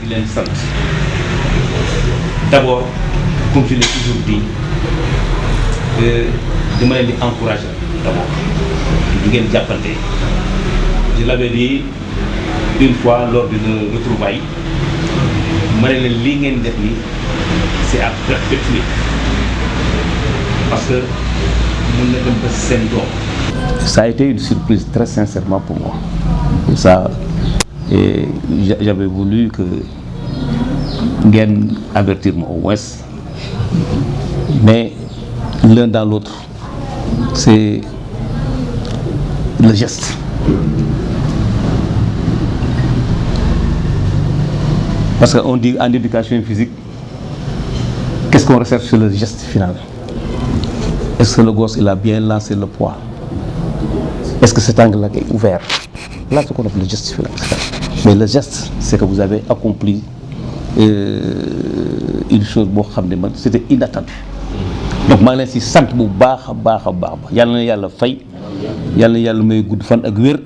di leen sant d'abord comme je l'ai toujours dit dama leen di encourager d'abord di ngeen jàppante. Je l'avais dit une fois lors d'une retrouvaille ma ne leen lii ngeen def nii c'est à perpétuer parce que mën na dem ba seen doom. Ça a été une surprise très sincèrement pour moi. Et ça, j'avais voulu que ngeen avertir moi au moins, mais l'un dans l'autre, c'est le geste. Parce qu'on dit en éducation physique, qu'est-ce qu'on recherche sur le geste final? Est-ce que le gosse il a bien lancé le poids? Est-ce que cet angle-là est ouvert? Là, c'est ce qu'on appelle le geste final. Mais le geste, c'est que vous avez accompli une chose, c'était inattendu. Donc, je suis sant bu baax a baax yàlla na yàlla fay yàlla na yàlla may gudd fan ak wér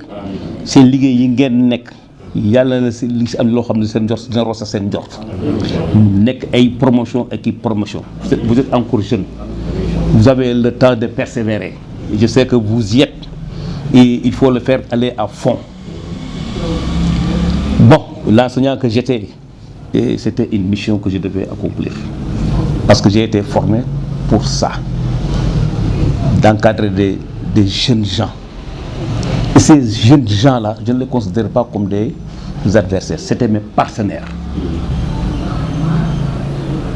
seen liggéey yi ngeen nekk yàlla na si li si am loo xam ne seen njort dina rosa seen njort nekk ay promotion ak i promotion. Vous êtes encore jeune, vous avez le temps de persévérer. Je sais que vous y êtes et il faut le faire aller à fond. Bon, l'enseignant que j'étais, c'était une mission que je devais accomplir parce que j'ai été formé pour ça, d'encadrer des jeunes gens. Et ces jeunes gens-là, je ne les considère pas comme des adversaires, c'était mes partenaires.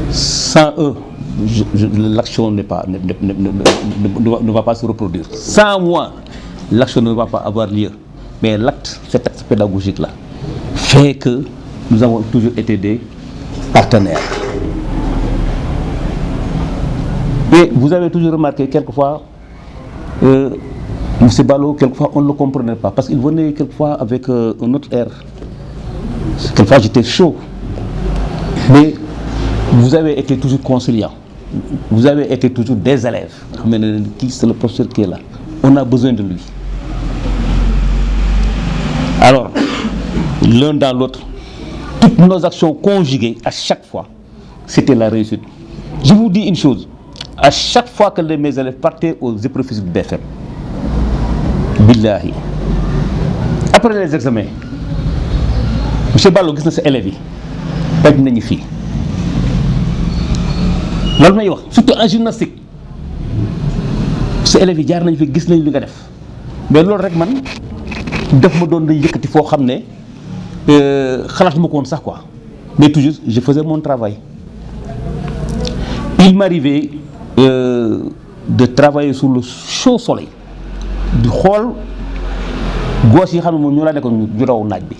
Sans eux, l'action ne va pas se reproduire. Sans moi, l'action ne va pas avoir lieu. Mais l'acte, cet acte pédagogique-là, fait que nous avons toujours été des partenaires. Et vous avez toujours remarqué, quelquefois, M. Ballot, quelquefois, on ne le comprenait pas. Parce qu'il venait quelquefois avec un autre air. Quelquefois, j'étais chaud. Mais vous avez été toujours conciliant. Vous avez été toujours des élèves. C'est le professeur qui est là. On a besoin de lui. Alors, l'un dans l'autre, toutes nos actions conjuguées, à chaque fois, c'était la réussite. Je vous dis une chose. À chaque fois que mes élèves partaient aux épreuves physiques BFM, billahi, après les examens, M. Ballo gis na sa élèves yi bañ nañu fii loolu may wax surtout en gymnastique sa élèves yi jaar nañu fi gis nañ li nga def mais loolu rek man daf ma doon dañ yëkkati foo xam ne xalaatuma ko woon sax quoi, mais toujours je faisais mon travail. Il m'arrivait de travailler sous le chaud soleil di xool gos yi xam ne moom ñoo laa nekkoon ñu raw naaj bi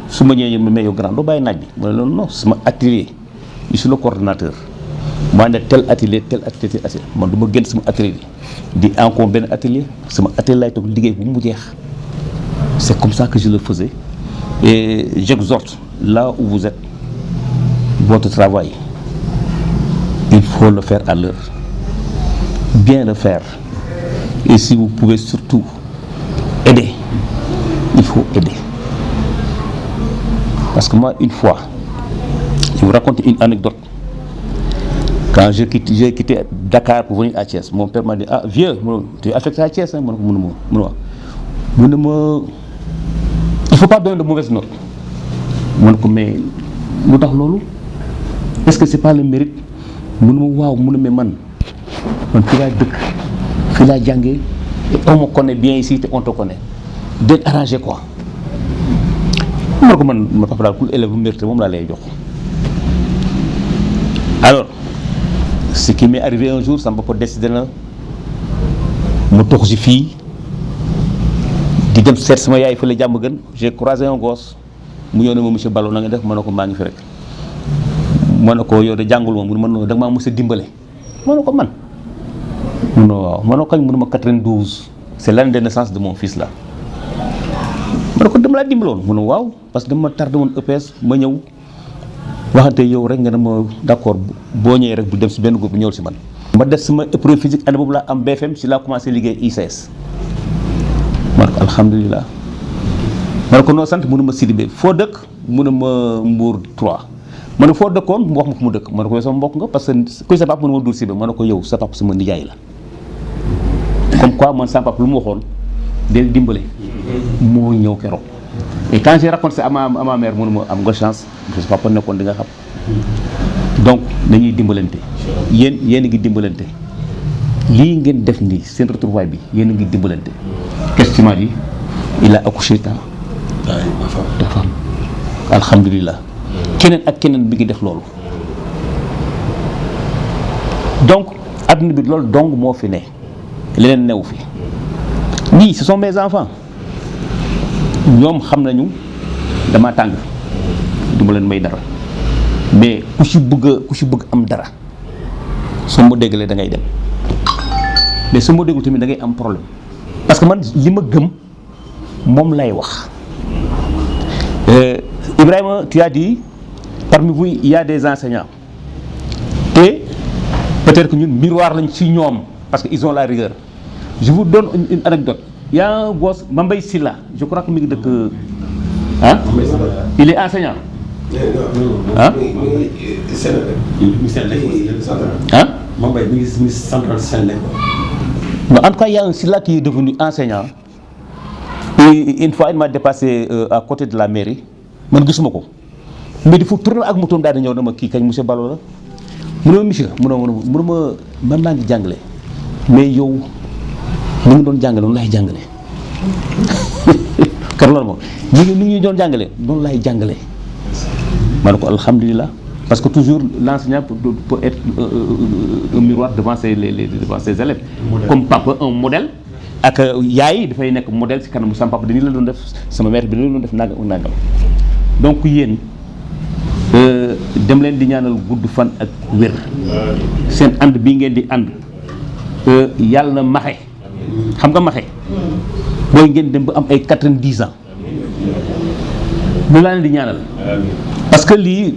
su ma ñëwee ma yow grand doo bàyyi naaj bi ma ne loolu non sama atelier je suis le coordonnateur maa ne tel atelier man du ma génn sama atelier di encore benn atelier sama atelier laay toog liggéey bu mu jeex. C'est comme ça que je le faisais et j'exhorte là où vous êtes, votre travail, il faut le faire à l'heure, bien le faire. Et si vous pouvez surtout aider, il faut aider. Parce que moi, une fois, je vous raconte une anecdote. Quand j'ai quitté Dakar pour venir à Thiès, mon père m'a dit, ah vieux, tu es affecté à Thiès, hein? Il ne faut pas donner de mauvaises notes. Mais est-ce que ce n'est pas le mérite? Waaw, mais man fii laa dëkk, fii laa jàngee, et on me connaît bien ici, et on te connaît. D'être arrangé quoi. Man papa daal ku élève bu mérite moom laa lay jox. Alors, ce qui m'est arrivé un jour, sama papa décidé na mu tox ci fii di dem seet sama yaay fële jàmm gën. J'ai croisé un gosse mu ñëw ne ma monsieur Ballo na nga def ma ne ko maa ngi fi rek. Ma ne ko yow de jàngul moom mu ne ma non da nga maa mos a dimbale. Ma ne ko man. mu ne waaw ma ne ko kañ mu ne ma 92 c'est l'année de naissance de mon fils là. Ma ne ko dama laa dimbaloon mu ne waaw parce que dama tardé woon EPS ma ñëw waxante yow rek nga ne ma d'accord boo ñëwee rek bu dem si benn groupe ñëwul si man. ma def sama épreuve physique année boobu laa am BFM si laa commencé liggéey ICS. ma ne ko alhamdulilah. ma ne ko noo sant mu ne ma Sidibé foo dëkk mu ne ma Mbour 3 ma ne foo dëkkoon mu wax ma fu mu dëkk ma ne ko yow sama mbokk nga parce que kuy sa papa mu ne ma Dour Sidibé ma ne ko yow sa papa sama nijaay la comme quoi man sama papa lu mu waxoon del dimbale moo ñëw keroog et quand j'ai raconté ça à ma mère mu ne ma am nga chance parce que papa nekkoon di nga xam donc nañuy dimbalante yéen a ngi dimbalante lii ngeen def nii seen retrouvaille bi yéen a ngi dimbalante qu'est-ce que dit il a accouché ta femme alhamdulilah keneen ak keneen bi ngi def loolu donc adduna bi loolu dong moo fi ne leneen new fi ñii ce sont mes enfants ñoom xam nañu dama tàng du ma leen may dara mais ku ci bëgg am dara soo ma déggalee da ngay dem mais su ma déggul tamit da ngay am problème parce que man li ma gëm moom lay wax Ibrahima tu as dit parmi vous il y a des enseignants te peut-être que ñun miroir lañ ci ñoom parce que ils ont la rigueur je vous donne une anecdote il y a un gosse Mambay Silla je crois que mi ngi dëkk ah il est enseignant ah ah Mambay mi ngi central Sénégal. en tout cas il y a un Silla qui est devenu enseignant et une fois il m'a dépassé à côté de la mairie man gisuma ko mais dafa tourné ak motoom daal di ñëw na ma kii kañ monsieur Ballo la mu ne ma monsieur mu ne ma man maa ngi jàngale mais yow ni nga doon jàngale noonu laay jàngale kar loolu moom ni ñu doon jàngale noonu laay jàngale ma ne ko alhamdulilah parce que toujours l'enseignant peut être un miroir devant ses élèves comme papa un modèle ak yaay dafay nekk modèle ci kanamu sama papa dañu la doon def sama mère bi la doon def nangam donc yéen dem leen di ñaanal gudd fan ak wér seen ànd bii ngeen di ànd yàlla na maxe xam nga maxe mooy ngeen dem ba am ay 90 ans lu laa leen di ñaanal parce que lii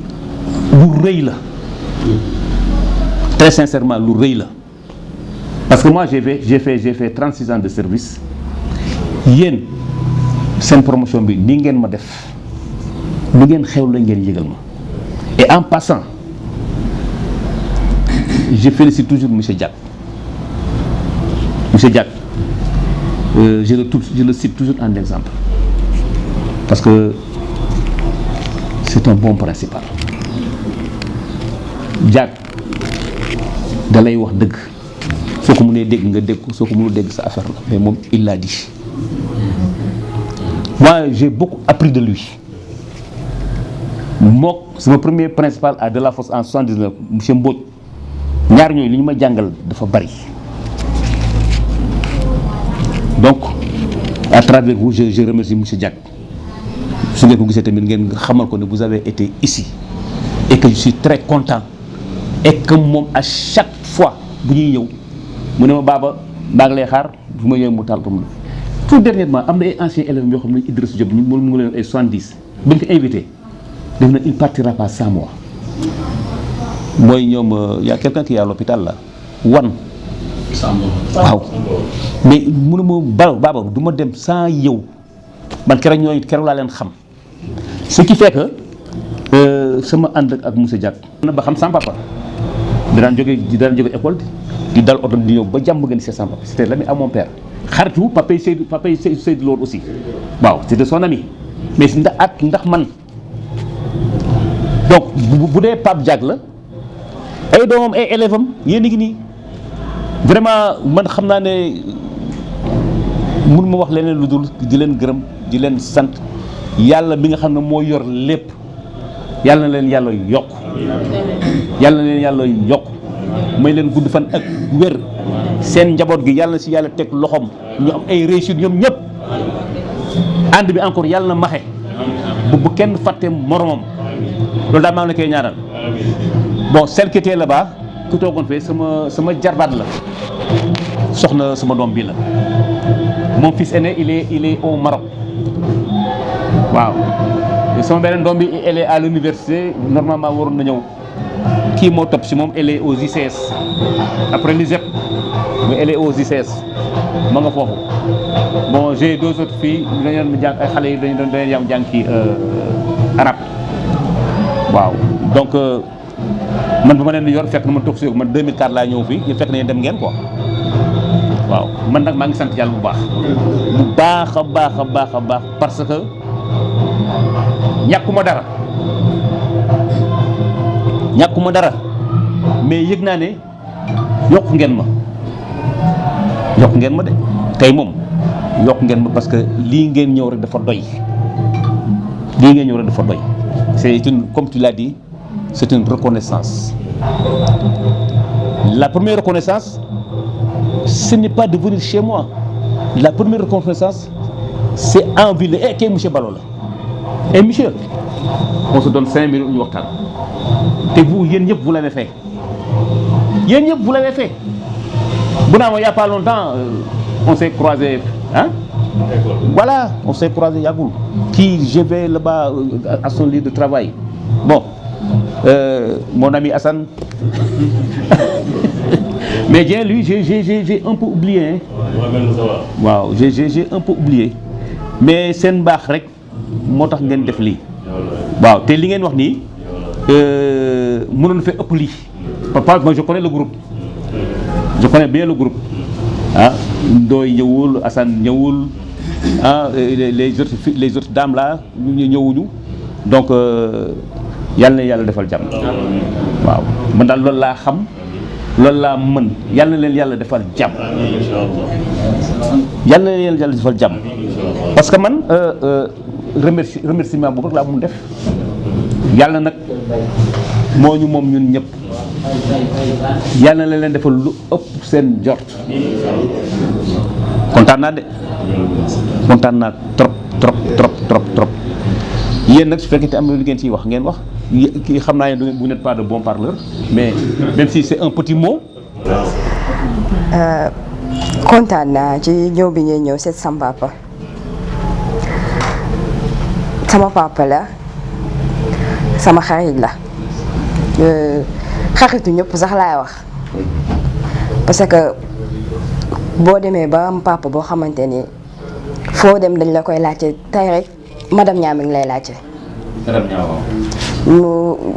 lu rëy la très sincèrement lu rëy la parce que moi j'ai fait 36 ans de service yéen seen promotion bi ni ngeen ma def lu ngeen xew la ngeen yëgal ma et en passant je félicite toujours monsieur Diack je le cite toujours en exemple parce que c'est un bon principal Diack da lay wax dëgg soo ko mënee dégg nga dégg ko soo ko mënul dégg sa affaire la mais moom il l'a dit moi j'ai beaucoup appris de lui mook sama premier principal à Delafosse en 79 monsieur Mbodj ñaar ñooyu li ñu ma jàngal dafa bari donc à travers vous je remercie monsieur Diack su ngeen ko gisee tamit ngeen xamal ko ne vous avez été ici et que je suis très content et que moom à chaque fois bu ñuy ñëw mu ne ma baaba maa ngi lay xaar bu ma ñëwee mu taal ko mu tout dernièrement am na ay anciens élèves yoo xam ne Idrissa Diop ñu mu ngi leen ay 70 bu ñu ko invité def na il partira pas sans moi mooy ñoom y a quelqu'un qui est à l'hôpital là wan waaw mais mënu ma baaba du ma dem sans yow man keroog laa leen xam ce qui fait que sama ànd ak monsieur Diack na ba xam sama papa daan jóge école di dal oto di ñëw ba jàmm gën c'est sama papa c'était l'ami à mon père xaritu papa yi Seydou loolu aussi waaw c'était son ami mais ndax man donc bu dee Pape Diack la ay doomam ay élèves am yéen a ngi nii vraiment man xam naa ne mun ma wax leneen lu dul di leen gërëm di leen sant yàlla bi nga xam ne moo yor lépp yàlla na leen yàlla yokk may leen gudd fan ak wér seen njaboot gi yàlla na si yàlla teg loxoom ñu am ay réussite ñoom ñëpp ànd bi encore yàlla na maxe bu kenn fàtte moromam loolu daal maa ngi la koy ñaanal bon celle qui était là-bas ku toogoon fee sama jarbaat la soxna sama doom bii la mon fils aîné il est au Maroc waaw sama beneen doom bi elle est à l'université normalement waroon na ñëw kii moo topp si moom elle est aux ICS après l'ISEP mais elle est aux ICS ma nga foofu bon j'ai deux autres filles dañu doon jàng ay xale yi dañu doon jàng kii arabe waaw donc man bu ma leen di yor fekk na ma toog si man 2004 laa ñëw fii fekk na dem ngeen quoi waaw man nag maa ngi sant yàlla bu baax a baax a baax a baax parce que ñàkkuma dara mais yëg naa ne yokk ngeen ma de tey moom yokk ngeen ma parce que lii ngeen ñëw rek dafa doy c'est une, comme tu l'as dit, c'est une reconnaissance. La première reconnaissance, ce n'est pas de venir chez moi. La première reconnaissance, c'est en ville. Eh, qui est M. Balola? Eh, monsieur, on se donne 5 minutes. Et vous, vous l'avez fait. Vous l'avez fait. Bon, il n'y a pas longtemps, on s'est croisés. Hein? Voilà, on s'est croisé Yagoul, qui je vais là-bas à son lieu de travail. Bon, mon ami Hassan. Mais bien lui, j'ai un peu oublié. Hein. Wow, j'ai un peu oublié. Mais c'est une barre rek, motax ngeen def li. Waaw, té li ngeen wax ni mënon fa ëpp li. Papa, moi je connais le groupe. Je connais bien le groupe. Ah, Ndoy ñëwul, Hassan ñëwul. Ah, les autres dames là ñëwuñu donc yàlla na yàlla defal jàmm waaw man daal loolu laa xam loolu laa mën yàlla na leen yàlla defal jàmm parce que man remerciement boobu rek laa mun def yàlla nag moo ñu moom ñun ñëpp yàlla na leen defal lu ëpp seen jort kontaan naa trop yéen nag su fekkee am na lu ngeen ciy wax ngeen wax kii xam naa ne vous n'êtes pas de bon parleur mais même si c'est un petit mot. kontaan naa ci ñëw bi ñuy ñëw seet sama papa la sama xarit la xaritu ñëpp sax laay wax parce que boo demee ba am papa boo xamante ni foo dem dañ la koy laajte tey rek madame Niang mi ngi lay laajte. madame Niang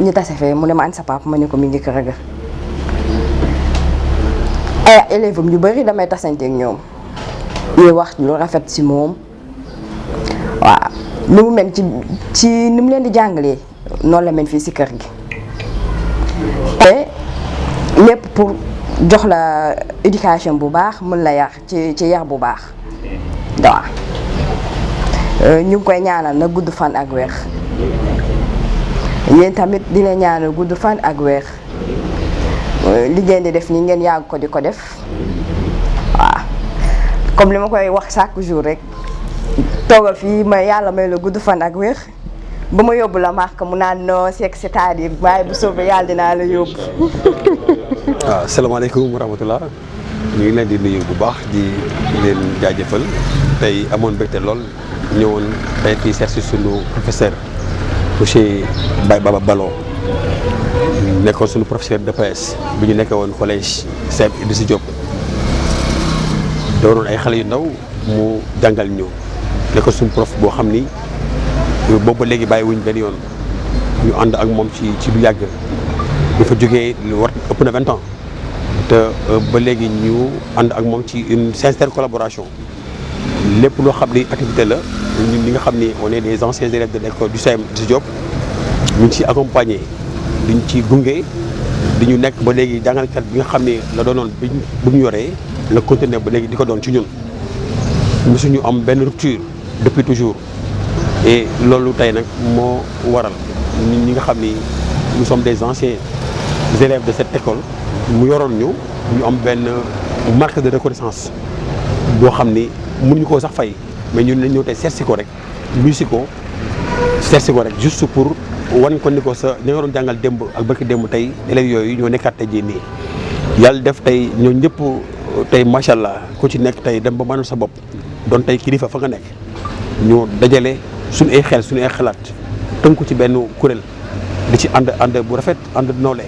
ñu tase fee mu ne ma an sa papa ma ne ko mi ngi kër ga. ay élèves am yu bëri damay tasante ak ñoom ñuy wax lu rafet ci moom waaw lu mu mel ci ni mu leen di jàngalee noonu la mel fii ci kër gi te lépp pour jox la éducation bu baax mën la yar ci yar bu baax waaw ñu ngi koy ñaanal na gudd fan ak wér yéen tamit di leen ñaanal gudd fan ak wér li ngeen di def nii ngeen yàgg ko di ko def waaw comme li ma koy wax chaque jour rek toogal fii ma yàlla may la gudd fan ak wér ba ma yóbbu la marque mu naan non c'est-à-dire waaye bu soobee yàlla dinaa la yóbbu. waaw salaamaaleykum wa rahmatulah ñu ngi leen di nuyu bu baax di leen jaajëfal tey amoon mbégte lool ñëwoon tey fii seet si sunu professeur monsieur Baye Baba Balo nekkoon sunu professeur de PS bi ñu nekkee woon collège Cheikh Idrissa Diop doonoon ay xale yu ndaw mu jàngal ñu nekkoon sunu prof boo xam ni boobu ba léegi bàyyi wuñ benn yoon ñu ànd ak moom ci lu yàgg ñu fa jógee lu war ëpp na 20 ans te ba léegi ñu ànd ak moom ci une sincère collaboration lépp loo xam ni activité la ñun ñi nga xam ni on est des anciens élèves de l'école du CEM Idrissa Diop ñu ngi ciy accompagner diñ ci gunge di ñu nekk ba léegi jàngalkat bi nga xam ni la doonoon bi ñu yoree la continuer ba léegi di ko doon ci ñun mosuñu am benn rupture depuis toujours et loolu tey nag moo waral ñun ñi nga xam ni nous sommes des anciens élèves de cette école mu yoroon ñu am benn marque de reconnaissance boo xam ni mënuñu koo sax fay mais ñun lañ ñëw tey seet si ko rek rek juste pour wan ko ni ko sa ñi nga doon jàngal démb ak barki démb tey élèves yooyu ñoo nekkaat tey jii nii yàlla def tey ñoo ñëpp tey macha allah ku ci nekk tey dem ba mënul sa bopp doon tey kilifa fa nga nekk ñu dajale suñu ay xel suñu ay xalaat tënku ci benn kuréel di ci ànd bu rafet ànd noole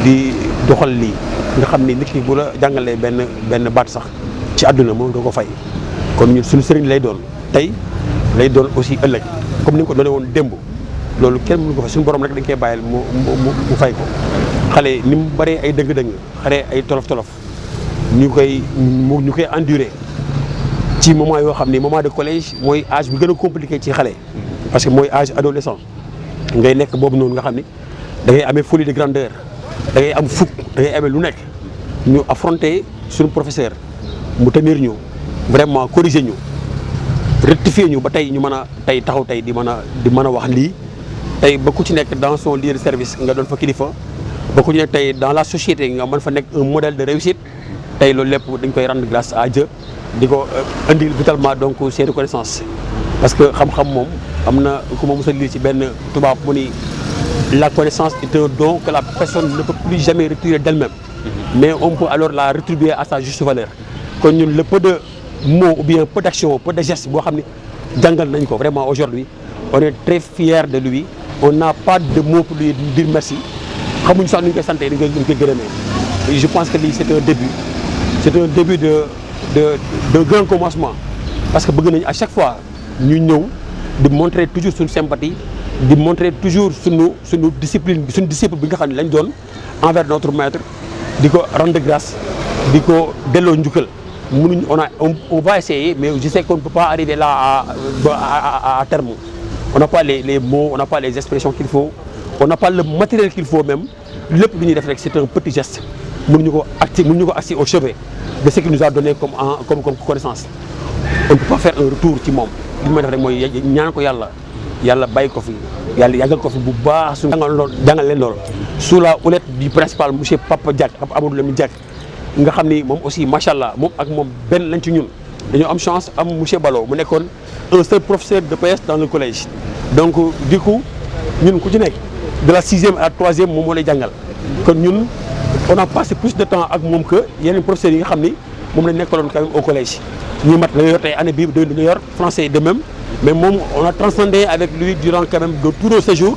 di doxal lii nga xam ni nit ki bu la jàngalee benn baat sax ci àdduna moom doo ko fay kon ñun suñu sëriñ lay doon tey lay doon aussi ëllëg comme ni nga ko doone woon démb loolu kenn mënu ko fa suñu borom rek dañ koy bàyyil mu fay ko. xale ni mu bëree ay dëng-dëng xale ay tolof-tolof ñu koy endurer ci moment yoo xam ni moment de collège mooy âge bi gën a compliqué ci xale. parce que mooy âge adolescent ngay nekk boobu noonu nga xam ni da ngay amee folie de grandeur da ngay am fukk da ngay amee lu nekk ñu affronter suñu professeur mu tenir ñu vraiment corriger ñu rectifier ñu ba tey ñu mën a tey taxaw tey di mën a wax lii tey ba ku ci nekk dans son lieu de service nga doon fa kilifa ba ku ci nekk tey dans la société nga mën fa nekk un modèle de réussite tey loolu lépp dañ koy rendre grâce à Dieu di ko indi vitalement donc ses reconnaissances parce que xam-xam moom am na ku ma mos a lire ci benn tubaab mu ni la connaissance est un don que la personne ne peut plus jamais retirer d'elle-même mais on peut alors la rétribuer à sa juste valeur kon ñun le peu de mots ou bien peu d'action peu de gestes boo xam ne jàngal nañ ko vraiment aujourd'hui on est très fiers de lui on n'a pas de mots pour lui dire merci xamuñ sax nu ñu koy santé dañ koy gërëmee je pense que lii c'est un début de grand commencement parce que bëgg nañ à chaque fois ñu ñëw di montrer toujours suñu sympathie di montrer toujours suñu discipline suñu disciple bi nga xam ne lañ doon envers notre maître di ko rendre grâce di ko delloo njukkal mënuñ on va essayer mais je sais qu'on ne peut pas arriver là à terme on n'a pas les mots on n'a pas les expressions qu'il faut on n'a pas le matériel qu'il faut même lépp lu ñuy def rek c'est un petit geste mënuñu ko agsi au chevet de ce qu'il nous a donné comme connaissance on ne peut pas faire un retour ci moom li may def rek mooy ñaan ko yàlla bàyyi ko fi yàlla yàggal ko fi bu baax su jàngal leen loolu sous la houlette du principal monsieur Papa Amadou Lamine Diack nga xam ni moom aussi macha allah moom ak moom benn lañ ci ñun dañoo am chance am monsieur Balo mu nekkoon un seul professeur de PS dans le collège donc du coup ñun ku ci nekk de la 6e à la 3e moom moo lay jàngal kon ñun on a passé plus de temps ak moom que yeneen professeurs yi nga xam ni moom lañ nekkaloon quand même au collège ñi mat dañoo yor tey année bii dañoo yor français de même mais moom on a transcendé avec lui durant quand même de tout nos séjours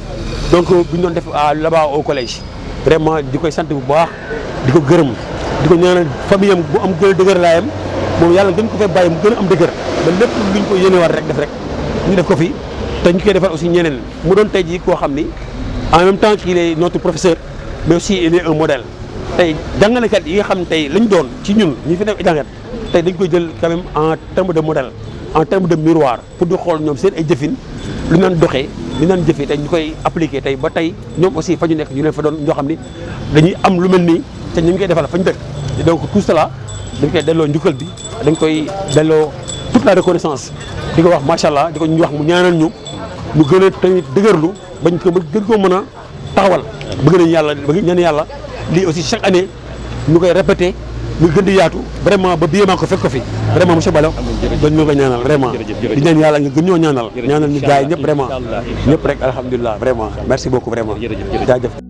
donc bu ñu doon def là-bas au collège vraiment di koy sant bu baax di ko gërëm di ko ñaanal famille am bu am gën a dëgër laayam moom yàlla gën ko fee bàyyi mu gën a am dëgër ba lépp luñ ko yéene war rek def rek ñu def ko fi te ñu koy defal aussi ñeneen mu doon tey jii koo xam ni en même temps qu'il est notre professeur mais aussi il est un modèle tey jàngalekat yi nga xam ne tey lañ doon ci ñun ñi fi nekk jàngat tey dañ koy jël quand même en terme de modèle en terme de miroir pour di xool ñoom seen ay jëfin lu naan doxee lu naan jëfee tey ñu koy appliquer tey ba tey ñoom aussi fa ñu nekk ñu leen fa doon ñoo xam ni dañuy am lu mel nii te ñu ngi koy defal fa ñu dëkk donc tout cela dañ koy delloo njukkal bi dañ koy delloo toute la reconnaissance di ko wax macha allah di ko ñu wax mu ñaanal ñu gën a tamit dëgërlu bañ ko gën koo mën a taxawal bëgg ñaan yàlla lii aussi chaque année ñu koy répéter muy gën di yaatu vraiment ba bii maa ko fekk ko fi vraiment monsieur Balo dañ ñu ko ñaanal vraiment di ñaan yàlla nga gën ñoo ñaanal ñu gars yi ñëpp vraiment ñëpp rek alhamdulilah vraiment merci beaucoup vraiment jaajëf